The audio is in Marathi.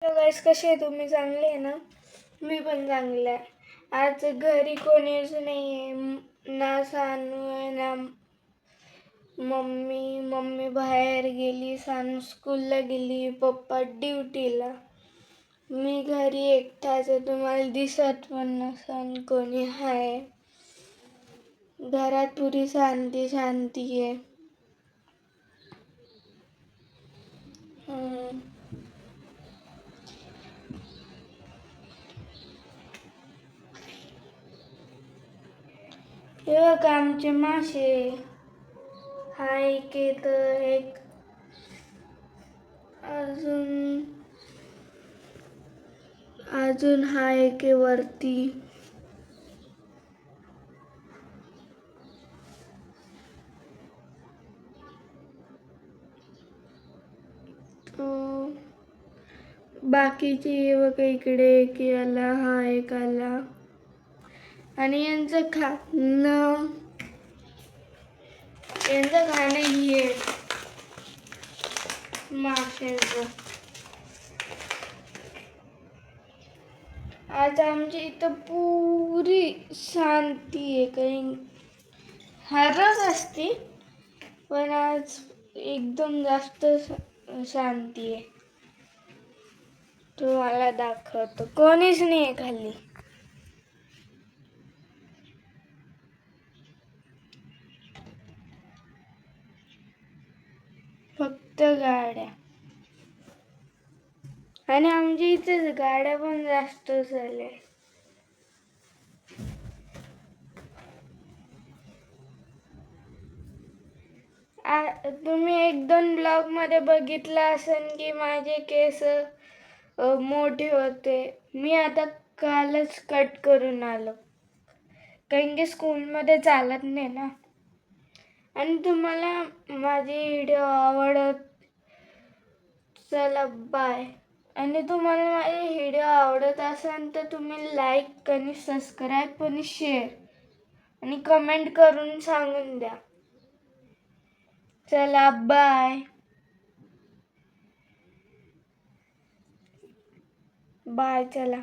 गाईस, कसे आहे तुम्ही? चांगले आहे ना? मी पण चांगले आहे. आज घरी कोणीच नाही आहे, ना सानू आहे ना मम्मी बाहेर गेली, सानू स्कूलला गेली, पप्पा ड्युटीला. मी घरी एकटाच आहे. तुम्हाला दिसत पण नसन कोणी आहे. घरात पुरी शांती शांती आहे. हे बघा आमचे मासे. हा एक येतं, एक अजून हा एक आहे वरती. बाकीची बघा इकडे एक आला, हा एक आला. आणि यांचं खाणं ही आहे माशाचं. आज आमची इथं पुरी शांती आहे. काही हरच असते पण आज एकदम जास्त शांती आहे. तुम्हाला दाखवतो, कोणीच नाही आहे खाली. फक्त गाड्या. आणि आमच्या इथे गाड्या पण जास्त झाल्या. तुम्ही 1-2 ब्लॉग मध्ये बघितलं असेल की माझे केस मोठे होते. मी आता कालच कट करून आलो, कारण की स्कूलमध्ये चालत नाही ना. आणि तुम्हाला माझे व्हिडिओ आवडत, चला बाय. आणि तुम्हाला माझे व्हिडिओ आवडत असेल तर तुम्ही लाईक आणि सबस्क्राईब आणि शेअर आणि कमेंट करून सांगून द्या. चला बाय बाय. चला.